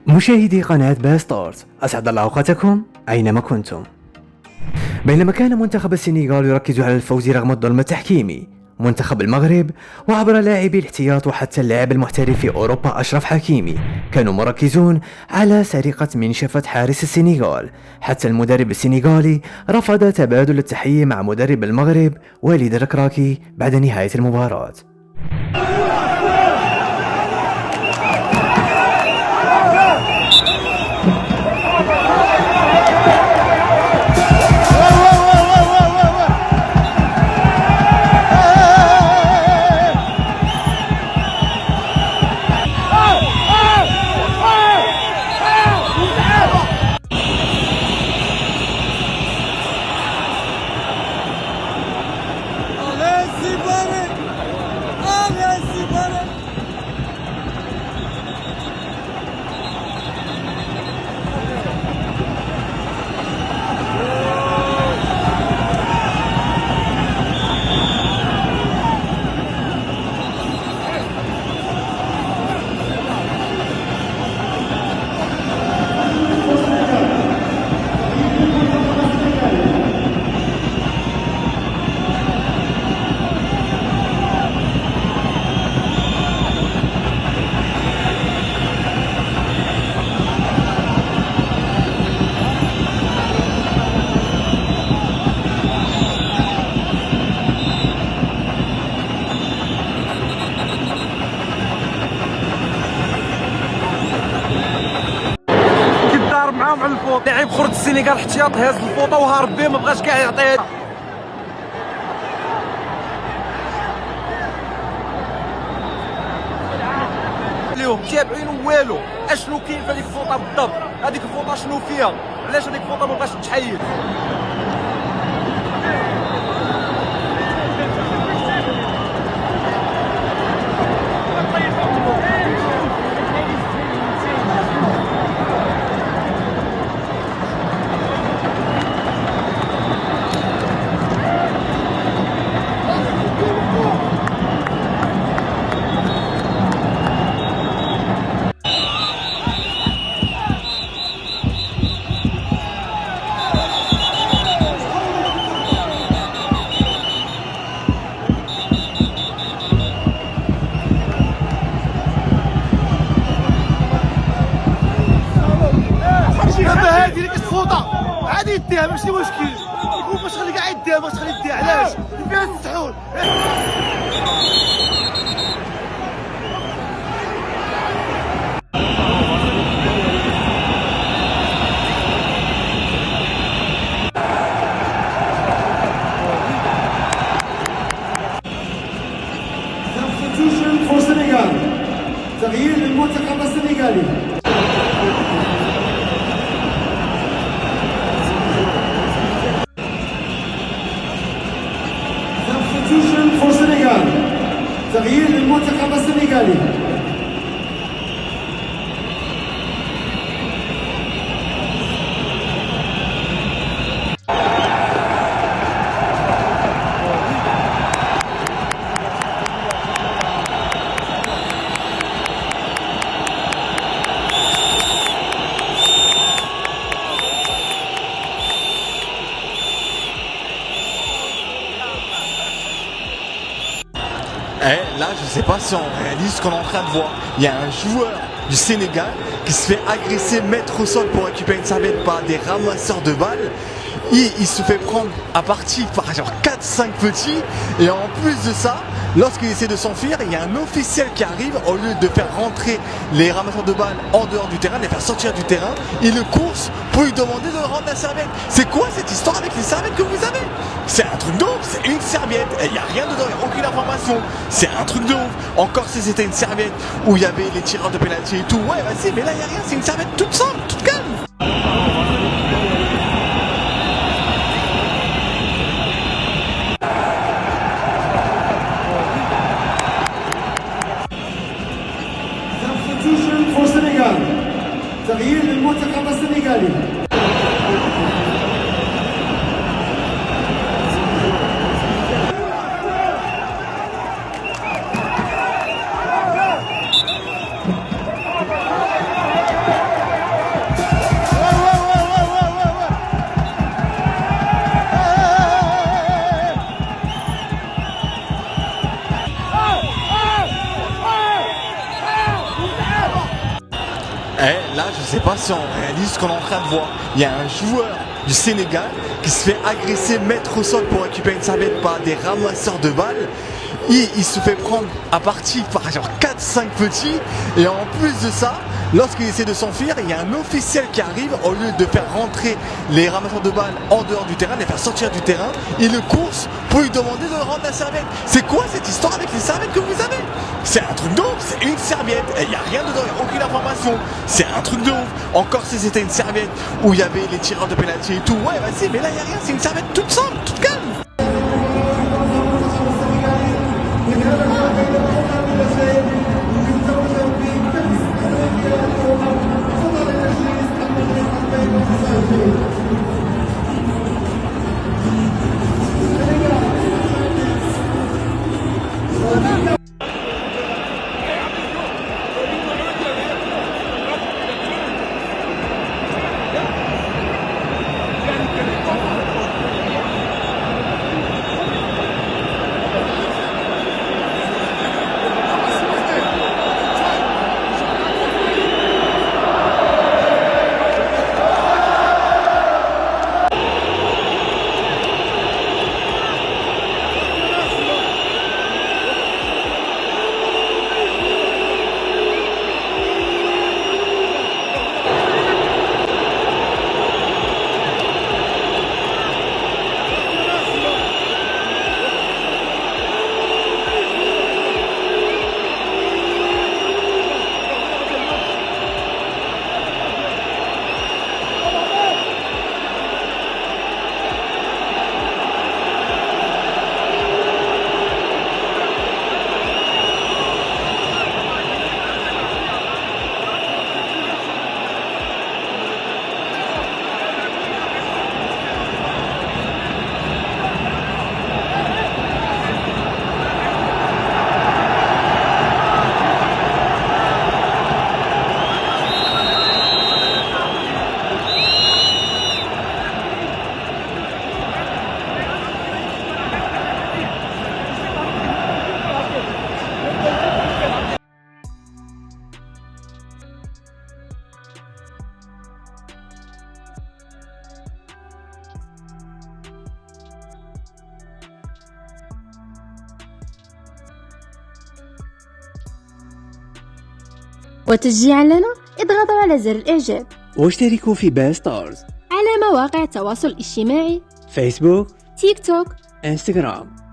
مشاهدي قناة باستورز، أسعد الله أوقاتكم أينما كنتم. بينما كان منتخب السنغال يركز على الفوز رغم الظلم التحكيمي، منتخب المغرب وعبر لاعبي الاحتياط وحتى اللاعب المحترف في أوروبا أشرف حكيمي كانوا مركزون على سرقة منشفة حارس السنغال. حتى المدرب السنغالي رفض تبادل التحية مع مدرب المغرب واليد الركراكي بعد نهاية المباراة. معاهم على الفوط، لاعب خرج السنغال احتياط هاز الفوطه وهارب بيه، ما بغاش كاع يعطيه اليوم تابعين والو. اشنو كاين في هذيك الفوطه بالضبط؟ هذيك الفوطه شنو فيها؟ علاش هذيك الفوطه ما بغاش تحيد؟ عادي يديها ماشي مشكل، يقول باش خلي كاع يديها، باش تخلي يديها علاش؟ فيها السحول. Substitution for Senegal. تغيير للمنتخب السنغالي. For Senegal. تغيير للمنتخب السنغالي. Là, je ne sais pas si on réalise ce qu'on est en train de voir. Il y a un joueur du Sénégal qui se fait agresser, mettre au sol pour récupérer une serviette par des ramasseurs de balles. Il se fait prendre à partie par genre 4-5 petits. Et en plus de ça, lorsqu'il essaie de s'enfuir, il y a un officiel qui arrive. Au lieu de faire rentrer les ramasseurs de balles en dehors du terrain, de les faire sortir du terrain, il le course pour lui demander de rendre la serviette. C'est quoi cette histoire avec les serviettes que vous avez? C'est un truc de ouf, c'est une serviette, et il n'y a rien dedans, il n'y a aucune information. C'est un truc de ouf. Encore si c'était une serviette où il y avait les tireurs de pénalty et tout, ouais vas-y, mais là il n'y a rien, c'est une serviette toute simple, toute calme. Substitution for Senegal. تغيير للمنتخب السنغالي. Là, je sais pas si on réalise ce qu'on est en train de voir. Il y a un joueur du Sénégal qui se fait agresser, mettre au sol pour récupérer une serviette par des ramasseurs de balles. Il se fait prendre à partie par genre 4-5 petits. Et en plus de ça, lorsqu'il essaie de s'enfuir, il y a un officiel qui arrive. Au lieu de faire rentrer les ramasseurs de balles en dehors du terrain, les faire sortir du terrain, il le course pour lui demander de rendre la serviette. C'est quoi cette histoire avec les serviettes que vous avez? C'est un truc de ouf, c'est une serviette. Il n'y a rien dedans, il n'y a aucune information. C'est un truc de ouf. Encore si c'était une serviette où il y avait les tireurs de pénalty et tout. Ouais, vas-y, mais là, il n'y a rien. C'est une serviette toute simple, toute calme. وتشجيعا لنا اضغطوا على زر الإعجاب واشتركوا في بين ستارز على مواقع التواصل الاجتماعي فيسبوك تيك توك انستغرام.